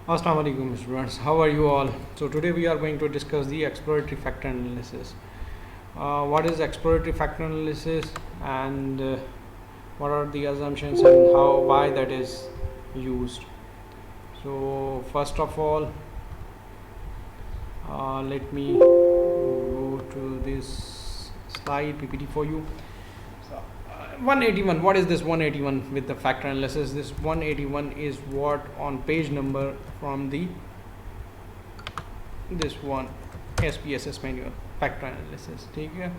Assalamu alaikum students, how are you all? So today we are going to discuss the exploratory factor analysis. What is exploratory factor analysis and what are the assumptions and why that is used. So first of all, let me go to this slide PPT for you. So, 181, what is this 181 with the factor analysis? This 181 is what on page number from the this one SPSS manual factor analysis. Okay.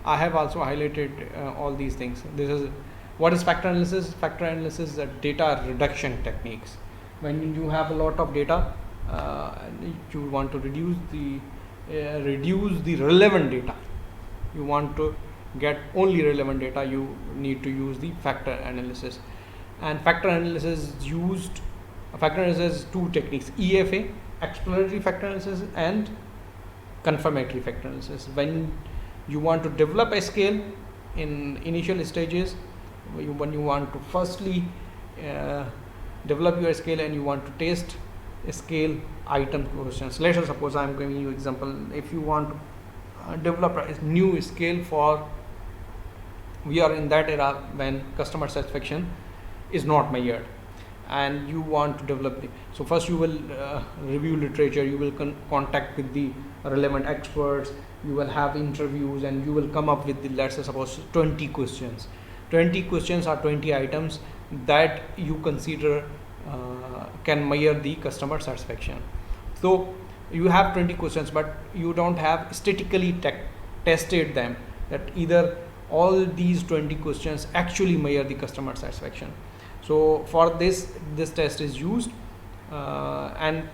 I have also highlighted all these things. This is what is factor analysis. Factor analysis is a data reduction techniques. When you have a lot of data, you want to reduce the relevant data. You want to get only relevant data. You need to use the factor analysis. And factor analysis is used. Factor analysis is two techniques: EFA, exploratory factor analysis, and confirmatory factor analysis. When you want to develop a scale in initial stages, when you want to firstly develop your scale and you want to test a scale item questions. Let us suppose I am giving you example. If you want to develop a new scale for, we are in that era when customer satisfaction is not measured, and you want to develop so first you will review literature, you will contact with the relevant experts, you will have interviews, and you will come up with the, let's say suppose 20 questions. 20 questions are 20 items that you consider can measure the customer satisfaction. So you have 20 questions, but you don't have statistically tested them that either all these 20 questions actually measure the customer satisfaction. So for this test is used, and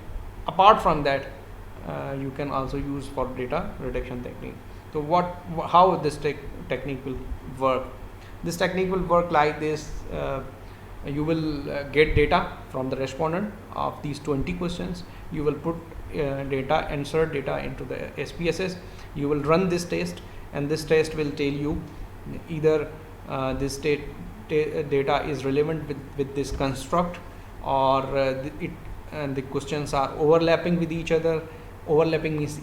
apart from that, you can also use for data reduction technique. So how this technique will work? This technique will work like this. You will get data from the respondent of these 20 questions. You will put insert data into the SPSS. You will run this test, and this test will tell you either this data is relevant with this construct, or the questions are overlapping with each other. Overlapping is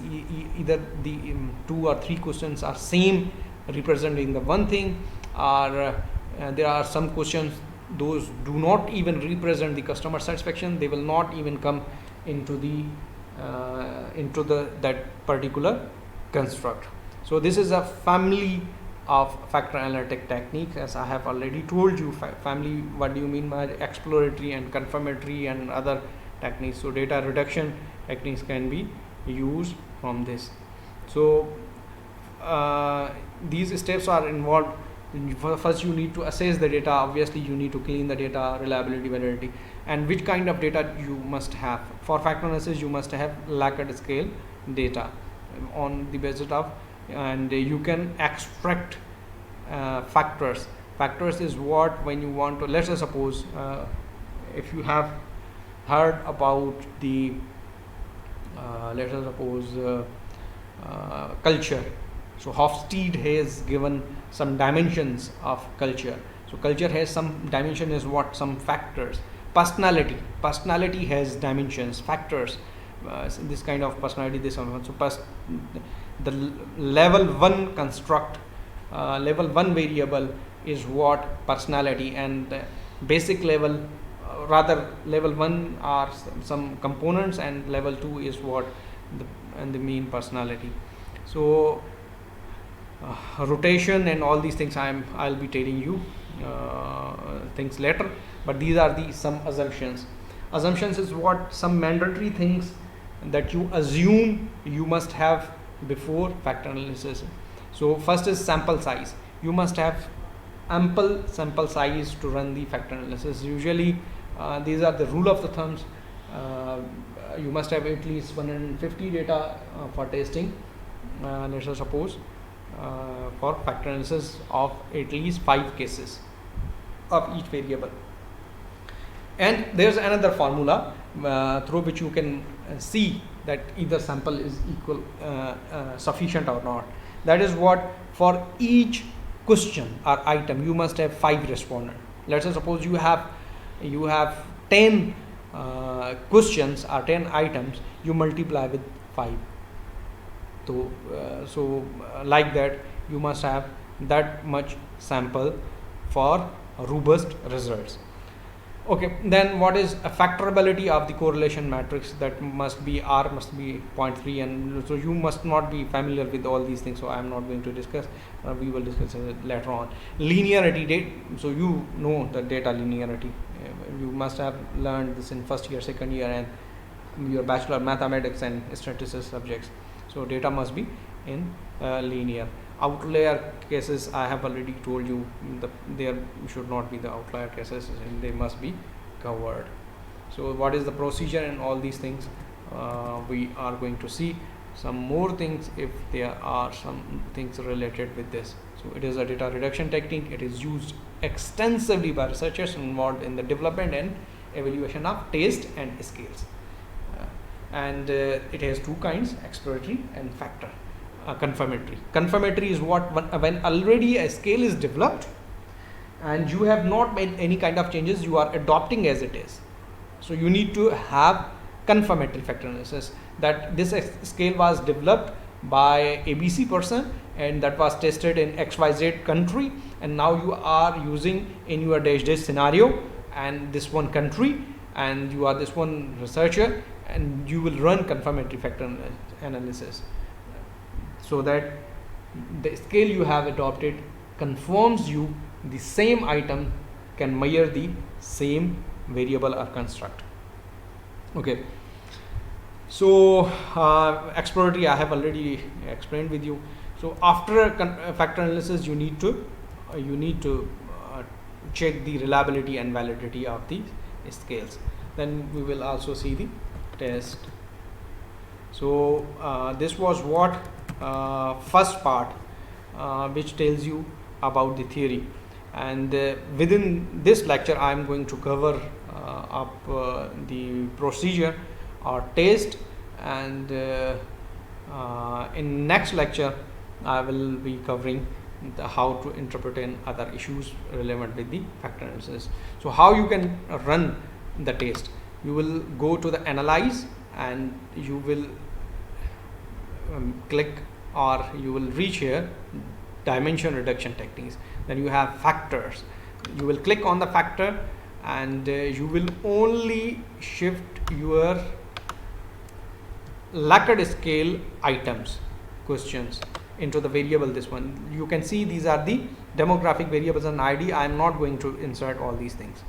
either the 2 or 3 questions are same, representing the one thing, or there are some questions those do not even represent the customer satisfaction. They will not even come into that particular construct. So this is a family of factor analytic techniques. As I have already told you, family, what do you mean by exploratory and confirmatory and other techniques. So data reduction techniques can be used from this. So these steps are involved. First you need to assess the data. Obviously you need to clean the data, reliability, validity, and which kind of data you must have. For factor analysis you must have Likert scale data on the basis of, and you can extract factors. Factors is what, when you want to, let's suppose if you have heard about the let us suppose culture. So Hofstede has given some dimensions of culture. So culture has some dimension is what, some factors. Personality has dimensions, factors. This kind of personality, this one. So the level 1 construct, level 1 variable is what, personality, and basic level, rather level 1 are some components, and level 2 is what, the mean personality. So rotation and all these things I'll be telling you things later, but these are some assumptions. Assumptions is what, some mandatory things that you assume you must have before factor analysis. So first is sample size. You must have ample sample size to run the factor analysis. Usually these are the rule of the thumbs. You must have at least 150 data for testing. Let's suppose for factor analysis of at least 5 cases of each variable. And there's another formula through which you can see that either sample is equal sufficient or not. That is what, for each question or item you must have 5 respondents. Let's suppose you have 10 questions or 10 items, you multiply with 5. Like that, you must have that much sample for robust results. Okay, then what is a factorability of the correlation matrix? That must be R must be 0.3, and so you must not be familiar with all these things, so I am not going to discuss. We will discuss it later on. Linearity, so you know the data linearity. You must have learned this in first year, second year, and your bachelor mathematics and statistics subjects. So data must be in linear. Outlier cases, I have already told you, there should not be the outlier cases, and they must be covered. So what is the procedure and all these things, we are going to see some more things if there are some things related with this. So it is a data reduction technique. It is used extensively by researchers involved in the development and evaluation of taste and scales, and it has two kinds: exploratory and factor. Confirmatory. Confirmatory is what, when already a scale is developed and you have not made any kind of changes, you are adopting as it is. So you need to have confirmatory factor analysis, that this scale was developed by ABC person and that was tested in XYZ country, and now you are using in your dash scenario and this one country, and you are this one researcher, and you will run confirmatory factor analysis, so that the scale you have adopted confirms you the same item can measure the same variable or construct. Okay, so exploratory I have already explained with you. So after factor analysis, you need to check the reliability and validity of the scales. Then we will also see the test. So this was what first part, which tells you about the theory, and within this lecture I am going to cover up the procedure or test, and in next lecture I will be covering how to interpret in other issues relevant with the factor analysis. So how you can run the test: you will go to the analyze and you will click, or you will reach here dimension reduction techniques. Then you have factors. You will click on the factor and you will only shift your Likert scale items questions into the variable. This one you can see these are the demographic variables and ID. I am not going to insert all these things.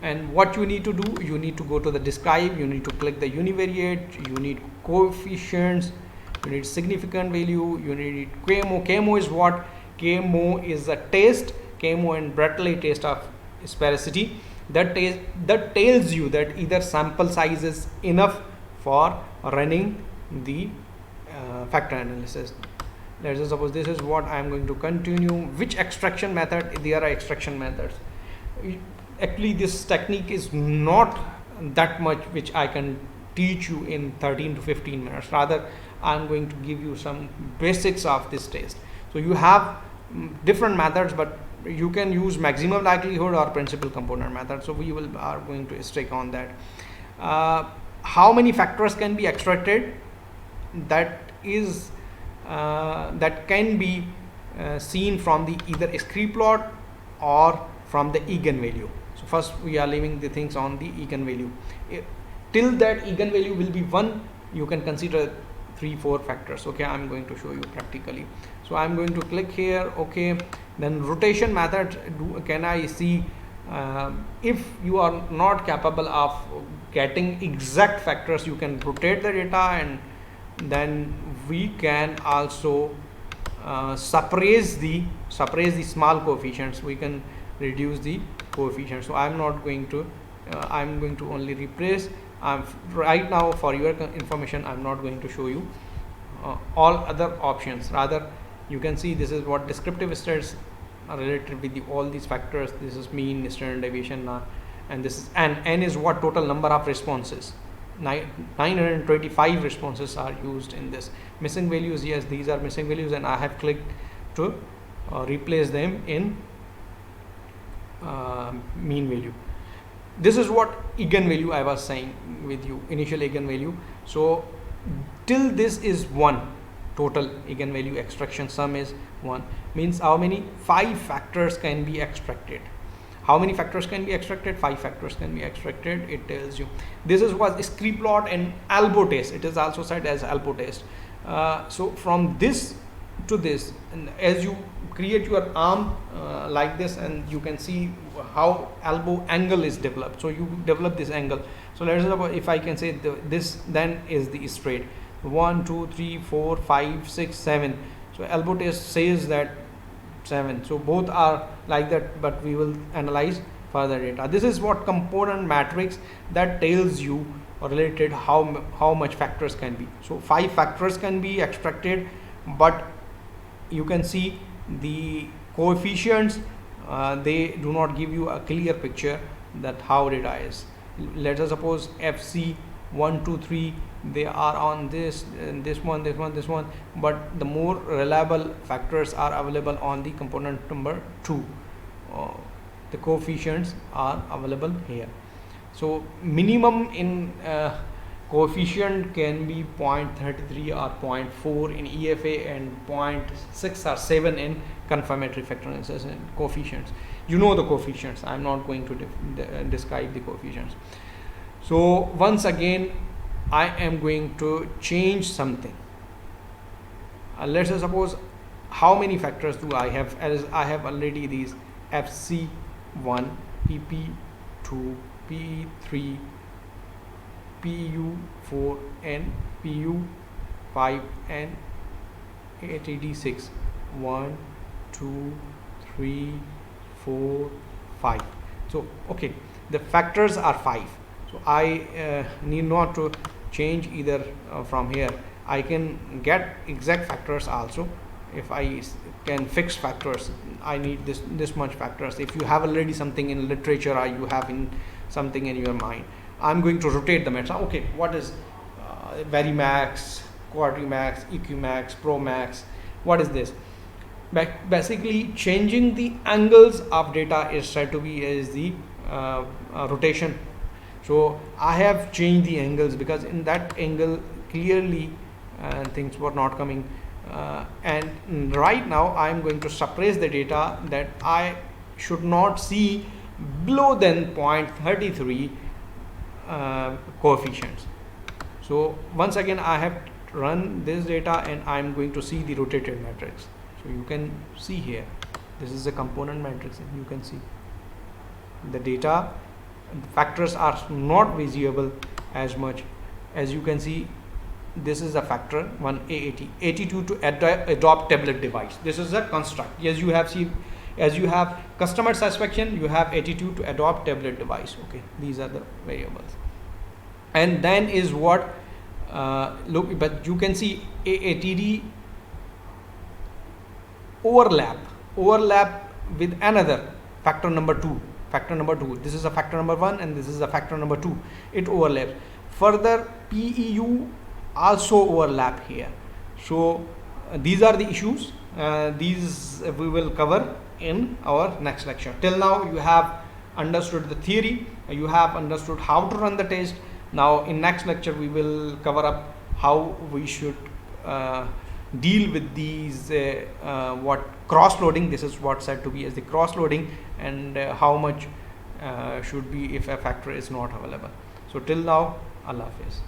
And what you need to do, you need to go to the describe, you need to click the univariate, you need coefficients, you need significant value, you need KMO. KMO is what? KMO is a test, KMO and Bratley test of sphericity. That tells you that either sample size is enough for running the factor analysis. Let us suppose this is what I am going to continue. Which extraction method? There are extraction methods. Actually, this technique is not that much which I can teach you in 13 to 15 minutes. Rather, I am going to give you some basics of this test. So you have different methods, but you can use maximum likelihood or principal component method. So we are going to stick on that. How many factors can be extracted? That can be seen from the either scree plot or from the eigenvalue. So first we are leaving the things on the eigenvalue. Till that eigenvalue will be 1, you can consider 3-4 factors. Okay, I am going to show you practically. So I am going to click here. Okay, then rotation method. Can I see if you are not capable of getting exact factors, you can rotate the data, and then we can also suppress the small coefficients. We can reduce the coefficients. So I am not going to I am going to only replace. Right now, for your information, I am not going to show you all other options. Rather, you can see this is what descriptive stats are related with all these factors. This is mean, standard deviation, and this is n is what total number of responses. 925 responses are used in this. Missing values, yes, these are missing values, and I have clicked to replace them in mean value. This is what eigenvalue I was saying with you, initial eigenvalue. So till this is 1, total eigenvalue extraction sum is 1, means how many 5 factors can be extracted. How many factors can be extracted? 5 factors can be extracted. It tells you. This is was Screeplot and Albo test. It is also said as Albo test. So from this to this, and as you create your arm like this, and you can see how elbow angle is developed. So you develop this angle. So let's say if I can say this, then is the straight 1 2 3 4 5 6 7. So elbow test says that 7. So both are like that, but we will analyze further data. This is what component matrix that tells you related how much factors can be. So 5 factors can be extracted, but you can see the coefficients, they do not give you a clear picture that how data is. Let us suppose FC 1 2 3, they are on this and this one, but the more reliable factors are available on the component number 2. The coefficients are available here. So minimum in coefficient can be 0.33 or 0.4 in EFA and 0.6 or 7 in confirmatory factor analysis and coefficients. You know the coefficients. I am not going to describe the coefficients. So once again, I am going to change something. Let's suppose how many factors do I have, as I have already these FC1, PP2, P3, PU4 and PU5 and ATD6. 1 2 3 4 5. So okay, the factors are 5. So I need not to change either from here. I can get exact factors also. If I can fix factors, I need this much factors. If you have already something in literature or you have in something in your mind, I'm going to rotate the matrix. Okay, what is Varimax, Quadrimax, EQmax, Promax? What is this? Basically, changing the angles of data is said to be as the rotation. So I have changed the angles because in that angle clearly things were not coming. And right now I am going to suppress the data that I should not see below than 0.33 coefficients. So once again I have run this data and I am going to see the rotated matrix. So you can see here, this is a component matrix, and you can see the data, the factors are not visible as much. As you can see, this is a factor 1 AAT, 82 to adopt tablet device. This is a construct. As you have seen, as you have customer satisfaction, you have 82 to adopt tablet device. Okay, these are the variables. And then is what look, but you can see AATD overlap with another factor number 2. This is a factor number 1 and this is a factor number 2. It overlaps. Further, PEU also overlap here. So these are the issues. These we will cover in our next lecture. Till now you have understood the theory, you have understood how to run the test. Now in next lecture we will cover up how we should deal with these what cross loading. This is what said to be as the cross loading, and how much should be if a factor is not available. So till now, Allah Hafiz.